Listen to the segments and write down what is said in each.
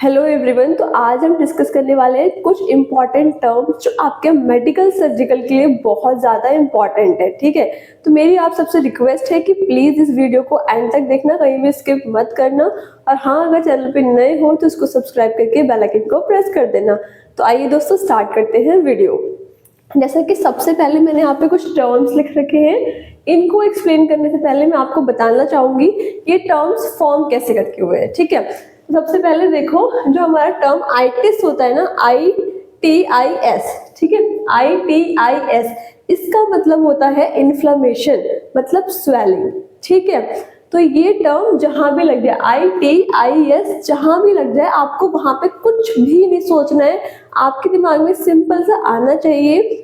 Hello everyone. तो आज हम डिस्कस करने वाले हैं कुछ इंपॉर्टेंट टर्म्स जो आपके मेडिकल सर्जिकल के लिए बहुत ज़्यादा इंपॉर्टेंट है। ठीक है, तो मेरी आप सबसे रिक्वेस्ट है कि प्लीज़ इस वीडियो को एंड तक देखना, कहीं भी स्किप मत करना। और हाँ, अगर चैनल पे नए हो तो इसको सब्सक्राइब करके बेल आइकन को प्रेस कर देना। तो आइए दोस्तों स्टार्ट करते हैं वीडियो। जैसा कि सबसे पहले मैंने यहाँ पे कुछ टर्म्स लिख रखे हैं, इनको एक्सप्लेन करने से पहले मैं आपको बताना चाहूंगी ये टर्म्स फॉर्म कैसे करके हुए हैं। ठीक है, सबसे पहले देखो, जो हमारा टर्म आइटिस होता है ना, ITIS, ठीक है, ITIS, इसका मतलब होता है इन्फ्लेमेशन, मतलब स्वेलिंग। ठीक है, तो ये टर्म जहां भी लग जाए, ITIS जहां भी लग जाए, आपको वहां पे कुछ भी नहीं सोचना है। आपके दिमाग में सिंपल सा आना चाहिए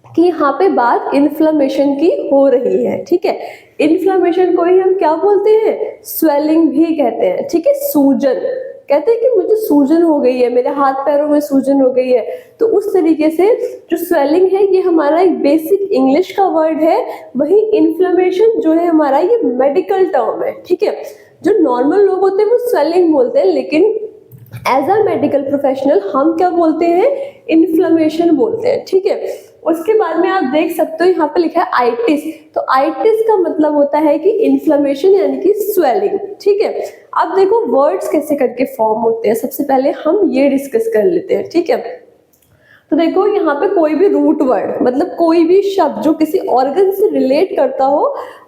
कि यहाँ पे बात इन्फ्लेमेशन की हो रही है। ठीक है, इन्फ्लेमेशन को ही हम क्या बोलते हैं, स्वेलिंग भी कहते हैं। ठीक है, सूजन कहते हैं कि मुझे सूजन हो गई है, मेरे हाथ पैरों में सूजन हो गई है। तो उस तरीके से जो स्वेलिंग है ये हमारा एक बेसिक इंग्लिश का वर्ड है, वही इन्फ्लेमेशन जो है हमारा ये मेडिकल टर्म है। ठीक है, जो नॉर्मल लोग होते हैं वो स्वेलिंग बोलते हैं, लेकिन एज अ मेडिकल प्रोफेशनल हम क्या बोलते हैं, इन्फ्लेमेशन बोलते हैं। ठीक है, उसके बाद में आप देख सकते हो यहाँ पे लिखा है आइटिस। तो आइटिस का मतलब होता है कि इन्फ्लेमेशन यानी कि स्वेलिंग। ठीक है, अब देखो वर्ड्स कैसे करके फॉर्म होते हैं, सबसे पहले हम ये डिस्कस कर लेते हैं। ठीक है, तो देखो यहाँ पे कोई भी रूट वर्ड, मतलब कोई भी शब्द जो किसी ऑर्गन से रिलेट करता हो,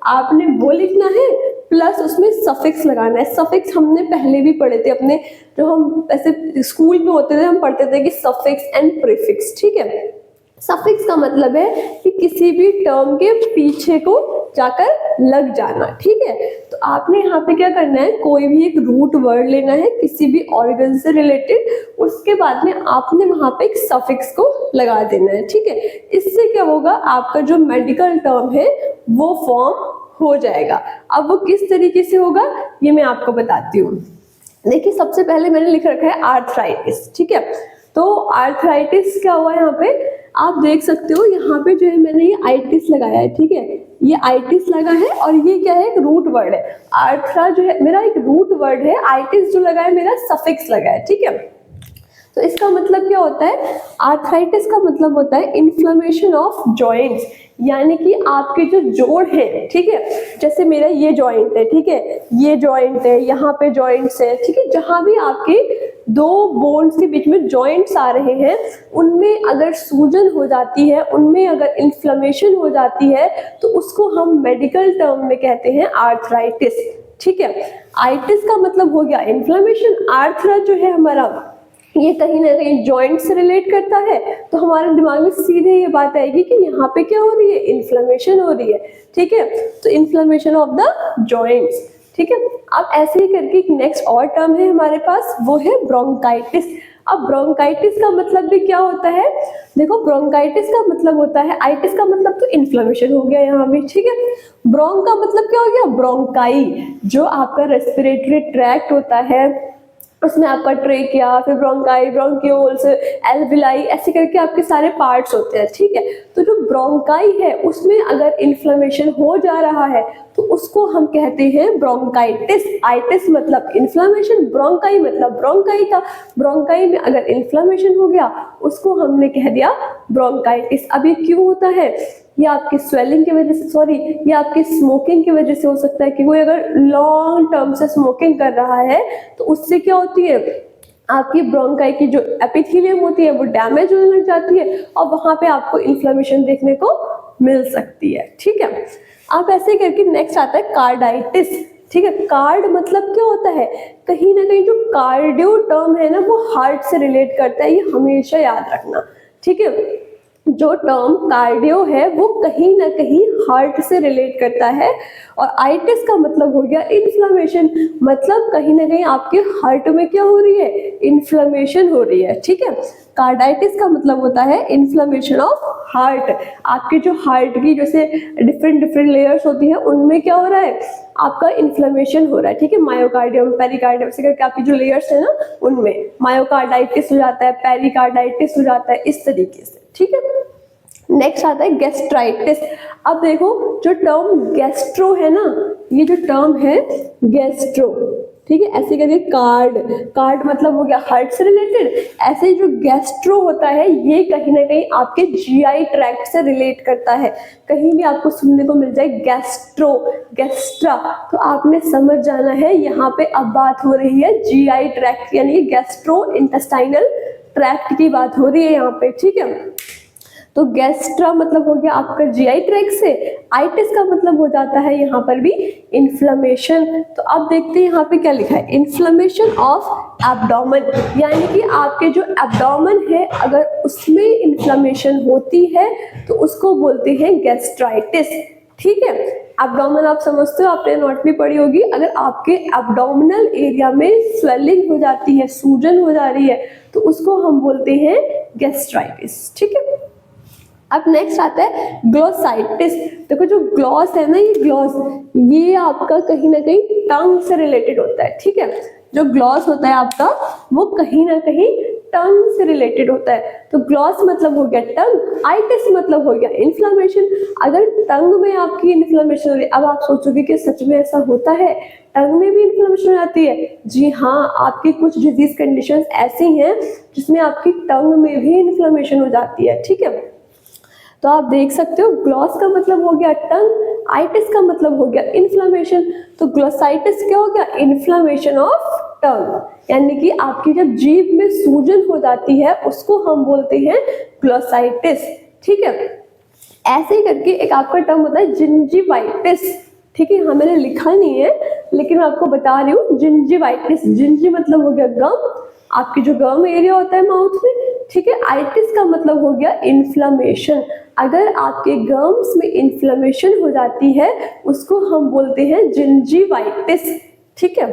आपने वो लिखना है, प्लस उसमें सफिक्स लगाना है। सफिक्स हमने पहले भी पढ़े थे अपने, जो हम ऐसे स्कूल में होते थे, हम पढ़ते थे कि सफिक्स एंड प्रीफिक्स। ठीक है, सफिक्स का मतलब है कि किसी भी टर्म के पीछे को जाकर लग जाना। ठीक है, तो आपने यहाँ पे क्या करना है, कोई भी एक रूट वर्ड लेना है किसी भी ऑर्गन से रिलेटेड, उसके बाद में आपने वहां पे एक सफिक्स को लगा देना है। ठीक है, इससे क्या होगा, आपका जो मेडिकल टर्म है वो फॉर्म हो जाएगा। अब वो किस तरीके से होगा ये मैं आपको बताती हूँ। देखिए, सबसे पहले मैंने लिख रखा है आर्थराइटिस। ठीक है, तो आर्थराइटिस क्या हुआ, यहाँ पे आप देख सकते हो, यहाँ पे जो है मैंने ये आइटिस लगाया है। ठीक है, ये आइटिस लगा है और ये क्या है, एक रूट वर्ड है। आर्थरा जो है मेरा एक रूट वर्ड है, आइटिस जो लगा है मेरा सफिक्स लगा है। ठीक है, तो इसका मतलब क्या होता है, आर्थराइटिस का मतलब होता है इन्फ्लेमेशन ऑफ जॉइंट्स, यानी कि आपके जो जोड़ है। ठीक है, जैसे मेरा ये जॉइंट है, ठीक है, ये जॉइंट है, यहाँ पे जॉइंट्स है। ठीक है, जहां भी आपके दो बोन्स के बीच में जॉइंट्स आ रहे हैं, उनमें अगर सूजन हो जाती है, उनमें अगर इन्फ्लेमेशन हो जाती है, तो उसको हम मेडिकल टर्म में कहते हैं आर्थराइटिस। ठीक है, आइटिस का मतलब हो गया इन्फ्लेमेशन, आर्थरा जो है हमारा ये कहीं ना कहीं जॉइंट से रिलेट करता है, तो हमारे दिमाग में सीधे ये बात आएगी कि यहाँ पे क्या हो रही है, इन्फ्लेमेशन हो रही है। ठीक है, तो इन्फ्लेमेशन ऑफ द जॉइंट्स। ठीक है, अब ऐसे ही करके एक नेक्स्ट और टर्म है हमारे पास, वो है ब्रोंकाइटिस। अब ब्रोंकाइटिस का मतलब भी क्या होता है, देखो, ब्रोंकाइटिस का मतलब होता है, आइटिस का मतलब तो इन्फ्लेमेशन हो गया यहाँ भी। ठीक है, ब्रोंक का मतलब क्या हो गया, ब्रोंकाई, जो आपका रेस्पिरेटरी ट्रैक्ट होता है, उसमें आपका ट्रेकिया, फिर ब्रोंकाई, ब्रोंक्यूल्स, एल्विलाई, ऐसे करके आपके सारे पार्ट्स होते हैं। ठीक है, तो जो ब्रोंकाई है उसमें अगर इन्फ्लेमेशन हो जा रहा है तो उसको हम कहते हैं ब्रोंकाइटिस। आइटिस मतलब इन्फ्लेमेशन, ब्रोंकाई मतलब ब्रोंकाई का, ब्रोंकाई में अगर इन्फ्लेमेशन हो गया उसको हमने कह दिया ब्रोंकाइटिस। अब ये क्यों होता है, ये आपकी स्वेलिंग की वजह से, सॉरी, ये आपकी स्मोकिंग की वजह से हो सकता है कि कोई अगर लॉन्ग टर्म से स्मोकिंग कर रहा है तो उससे क्या होती है, आपकी ब्रोंकाई की जो एपिथेलियम होती है वो डैमेज होने लग जाती है और वहां पे आपको इन्फ्लेमेशन देखने को मिल सकती है। ठीक है, आप ऐसे करके नेक्स्ट आता है कार्डाइटिस। ठीक है, कार्ड मतलब क्या होता है, कहीं ना कहीं जो कार्डियो टर्म है ना वो हार्ट से रिलेट करता है, ये हमेशा याद रखना। ठीक है, जो टर्म कार्डियो है वो कहीं ना कहीं हार्ट से रिलेट करता है, और आइटिस का मतलब हो गया इन्फ्लेमेशन, मतलब कहीं ना कहीं आपके हार्ट में क्या हो रही है, इन्फ्लेमेशन हो रही है। ठीक है, कार्डाइटिस का मतलब होता है इन्फ्लेमेशन ऑफ हार्ट, आपके जो हार्ट की जैसे डिफरेंट डिफरेंट लेयर्स होती है उनमें क्या हो रहा है, आपका इन्फ्लेमेशन हो रहा है। ठीक है, मायोकार्डियम, पेरिकार्डियम से करके आपकी जो लेयर्स है ना उनमें मायोकार्डाइटिस हो जाता है, पेरिकार्डाइटिस हो जाता है, इस तरीके से। ठीक है, नेक्स्ट आता है गैस्ट्राइटिस। अब देखो, जो टर्म गैस्ट्रो है ना, ये जो टर्म है गैस्ट्रो, ठीक है। ऐसे करके कार्ड, कार्ड मतलब हो गया हार्ट से रिलेटेड। ऐसे जो गैस्ट्रो होता है ये कहीं ना कहीं आपके जीआई ट्रैक्ट से रिलेट करता है। कहीं भी आपको सुनने को मिल जाए गैस्ट्रो, गैस्ट्रा, तो आपने समझ जाना है यहाँ पे अब बात हो रही है जीआई ट्रैक्ट यानी गैस्ट्रो इंटेस्टाइनल ट्रैक्ट की बात हो रही है यहाँ पे, ठीक है। तो गैस्ट्रा मतलब हो गया आपका जीआई ट्रैक्ट से, आइटिस का मतलब हो जाता है यहाँ पर भी इन्फ्लेमेशन। तो अब देखते हैं यहाँ पे क्या लिखा है, इन्फ्लेमेशन ऑफ एब्डोमेन, यानी कि आपके जो एब्डोमेन है अगर उसमें इन्फ्लेमेशन होती है तो उसको बोलते हैं गैस्ट्राइटिस, ठीक है। एब्डोमेन आप समझते हो, आपने नोट भी पढ़ी होगी, अगर आपके एब्डोमिनल एरिया में स्वेलिंग हो जाती है, सूजन हो जा रही है, तो उसको हम बोलते हैं गैस्ट्राइटिस, ठीक है। अब नेक्स्ट आता है ग्लोसाइटिस। देखो जो ग्लॉस है ना, ये ग्लॉस ये आपका कहीं ना कहीं टंग से रिलेटेड होता है, ठीक है। जो ग्लॉस होता है आपका वो कहीं ना कहीं टंग से रिलेटेड होता है। तो ग्लॉस मतलब हो गया टंग, आइटिस मतलब हो गया इन्फ्लेमेशन। अगर टंग में आपकी इन्फ्लेमेशन हो रही है, अब आप सोचोगे कि सच में ऐसा होता है, टंग में भी इन्फ्लेमेशन हो जाती है? जी हाँ, आपकी कुछ डिजीज कंडीशंस ऐसी हैं जिसमें आपकी टंग में भी इन्फ्लेमेशन हो जाती है, ठीक है। तो आप देख सकते हो ग्लॉस का मतलब हो गया टंग, आइटिस का मतलब हो गया इन्फ्लेमेशन। तो ग्लोसाइटिस क्या हो गया, इन्फ्लेमेशन ऑफ टंग, यानी कि आपकी जब जीभ में सूजन हो जाती है उसको हम बोलते हैं ग्लोसाइटिस, ठीक है। ऐसे ही करके एक आपका टर्म होता है जिंजीवाइटिस, ठीक है। यहाँ मैंने लिखा नहीं है लेकिन मैं आपको बता रही हूँ, जिंजीवाइटिस, जिंजी मतलब हो गया गम, आपकी जो गम एरिया होता है माउथ में, ठीक है। आइटिस का मतलब हो गया इन्फ्लेमेशन, अगर आपके गम्स में इन्फ्लेमेशन हो जाती है उसको हम बोलते हैं जिंजीवाइटिस, ठीक है।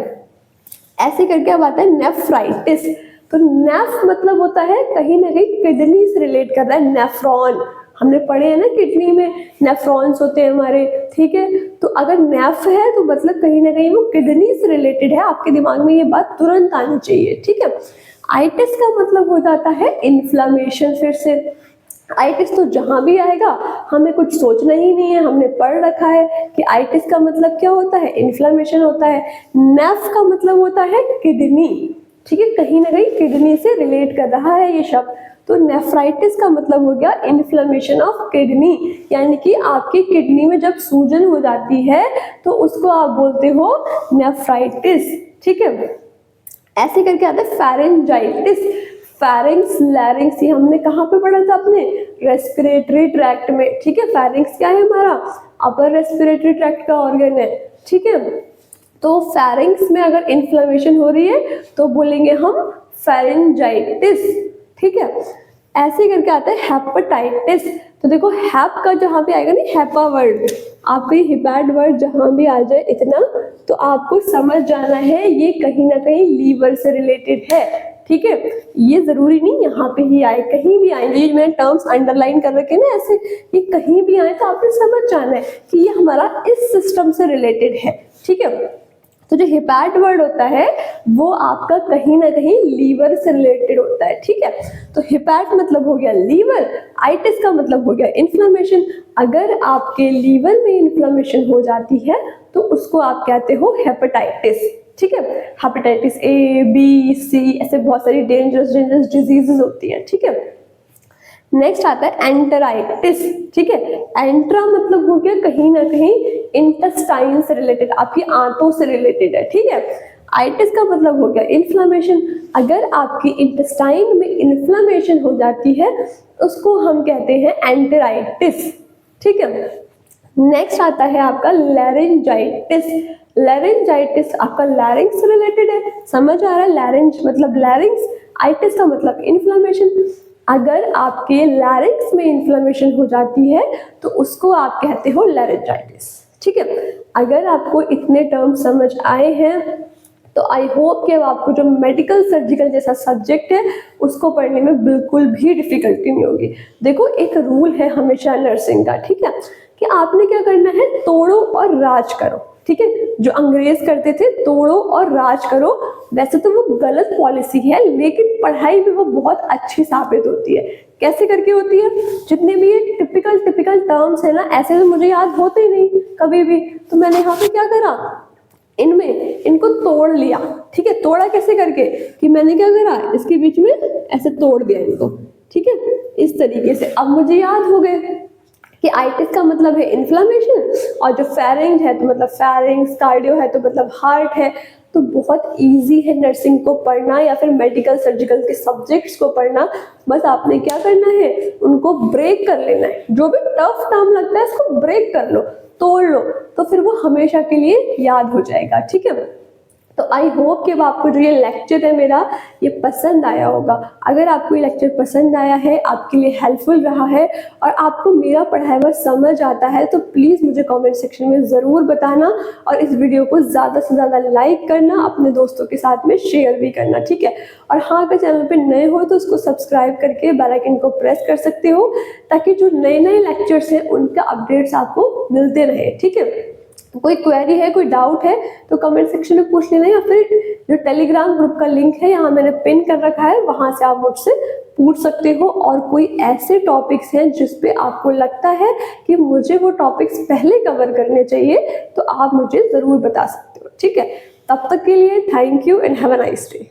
ऐसे करके अब आता है नेफ्राइटिस। तो नेफ मतलब होता है कहीं ना कहीं किडनी से रिलेट कर रहा है, नेफ्रॉन, हमने पढ़े हैं ना किडनी में नेफ्रॉन्स होते हैं हमारे, ठीक है। तो अगर नेफ है तो मतलब कहीं ना कहीं वो किडनी से रिलेटेड है, आपके दिमाग में ये बात तुरंत आनी चाहिए, ठीक है। आइटिस का मतलब हो जाता है इन्फ्लेमेशन। फिर से आइटिस तो जहां भी आएगा हमें कुछ सोचना ही नहीं है, हमने पढ़ रखा है कि आइटिस का मतलब क्या होता है, इन्फ्लेमेशन होता है। नेफ का मतलब होता है किडनी, ठीक है, कहीं ना कहीं किडनी से रिलेट कर रहा है ये शब्द। तो नेफ्राइटिस का मतलब हो गया इन्फ्लेमेशन ऑफ किडनी, यानी कि आपकी किडनी में जब सूजन हो जाती है तो उसको आप बोलते हो नेफ्राइटिस, ठीक है। ऐसे करके आता है फेरेंजाइटिस। फेरिंग्स, लैरिंग्स, ये हमने कहाँ पे पढ़ा था अपने रेस्पिरेटरी ट्रैक्ट में, ठीक है। फेरिंग्स क्या है हमारा, अपर रेस्पिरेटरी ट्रैक्ट का ऑर्गन है, ठीक है। तो फेरिंग्स में अगर इन्फ्लेमेशन हो रही है तो बोलेंगे हम फेरेंजाइटिस, ठीक है। ऐसे करके आता है हेपेटाइटिस। तो देखो हैप का जहाँ पे आएगा ना, हैपा वर्ड, आपको ये हिपैट वर्ड जहाँ भी आ जाए इतना तो आपको समझ जाना है ये कहीं ना कहीं लीवर से रिलेटेड है, ठीक है। ये जरूरी नहीं यहाँ पे ही आए, कहीं भी आए, ये मैंने टर्म्स अंडरलाइन कर रखे ना ऐसे, ये कहीं भी आए तो आपने समझ जाना है कि ये हमारा इस सिस्टम से रिलेटेड है, ठीक है। तो जो हिपैट वर्ड होता है वो आपका कहीं ना कहीं लीवर से रिलेटेड होता है, ठीक है। तो हिपैट मतलब हो गया लीवर, आइटिस का मतलब हो गया इन्फ्लेमेशन। अगर आपके लीवर में इन्फ्लेमेशन हो जाती है तो उसको आप कहते हो हेपेटाइटिस, ठीक है। हेपेटाइटिस ए, बी, सी, ऐसे बहुत सारी डेंजरस डिजीजेस होती हैं, ठीक है। नेक्स्ट आता है एंटेराइटिस, ठीक है। एंट्रा मतलब हो गया कहीं ना कहीं इंटेस्टाइन से रिलेटेड, आपकी आंतों से रिलेटेड है, ठीक है। आइटिस का मतलब हो गया इन्फ्लेमेशन, अगर आपकी इंटेस्टाइन में इन्फ्लेमेशन हो जाती है उसको हम कहते हैं एंटेराइटिस, ठीक है। नेक्स्ट आता है आपका लैरिंजाइटिस। लैरिंजाइटिस आपका लैरिंग्स से रिलेटेड है, समझ आ रहा है, लैरिंज मतलब लैरिंग्स, आइटिस का मतलब इन्फ्लेमेशन। अगर आपके लैरिंग्स में इन्फ्लेमेशन हो जाती है तो उसको आप कहते हो लैरिंजाइटिस, ठीक है। अगर आपको इतने टर्म समझ आए हैं तो आई होप कि अब आपको जो मेडिकल सर्जिकल जैसा सब्जेक्ट है उसको पढ़ने में बिल्कुल भी डिफिकल्टी नहीं होगी। देखो एक रूल है हमेशा नर्सिंग का, ठीक है, कि आपने क्या करना है, तोड़ो और राज करो, ठीक है। जो अंग्रेज करते थे तोड़ो और राज करो, वैसे तो वो गलत पॉलिसी है लेकिन पढ़ाई में वो बहुत अच्छी साबित होती है। कैसे करके होती है, जितने भी ये टिपिकल टर्म्स है ना, ऐसे तो मुझे याद होते ही नहीं कभी भी, तो मैंने यहाँ पे क्या करा, इनमें इनको तोड़ लिया, ठीक है। तोड़ा कैसे करके कि मैंने क्या करा, इसके बीच में ऐसे तोड़ दिया इनको, ठीक है, इस तरीके से। अब मुझे याद हो गए कि आइटिस का मतलब है इन्फ्लामेशन, और जो फेरिंज है तो मतलब फेरिंग्स, कार्डियो है तो मतलब हार्ट है। तो बहुत इजी है नर्सिंग को पढ़ना या फिर मेडिकल सर्जिकल के सब्जेक्ट्स को पढ़ना। बस आपने क्या करना है, उनको ब्रेक कर लेना है। जो भी टफ नाम लगता है उसको ब्रेक कर लो, तोड़ लो, तो फिर वो हमेशा के लिए याद हो जाएगा, ठीक है। तो आई होप कि आपको जो ये लेक्चर है मेरा, ये पसंद आया होगा। अगर आपको ये लेक्चर पसंद आया है, आपके लिए हेल्पफुल रहा है और आपको मेरा पढ़ाया हुआ समझ आता है, तो प्लीज़ मुझे कमेंट सेक्शन में ज़रूर बताना और इस वीडियो को ज़्यादा से ज़्यादा लाइक करना, अपने दोस्तों के साथ में शेयर भी करना, ठीक है। और हाँ, अगर चैनल पर नए हो तो उसको सब्सक्राइब करके बेल आइकन को प्रेस कर सकते हो, ताकि जो नए नए लेक्चर्स हैं उनका अपडेट्स आपको मिलते रहे, ठीक है। कोई क्वेरी है, कोई डाउट है तो कमेंट सेक्शन में पूछ लेना, या फिर जो टेलीग्राम ग्रुप का लिंक है यहाँ मैंने पिन कर रखा है, वहां से आप मुझसे पूछ सकते हो। और कोई ऐसे टॉपिक्स हैं जिस पे आपको लगता है कि मुझे वो टॉपिक्स पहले कवर करने चाहिए, तो आप मुझे ज़रूर बता सकते हो, ठीक है। तब तक के लिए thank you and have a nice day.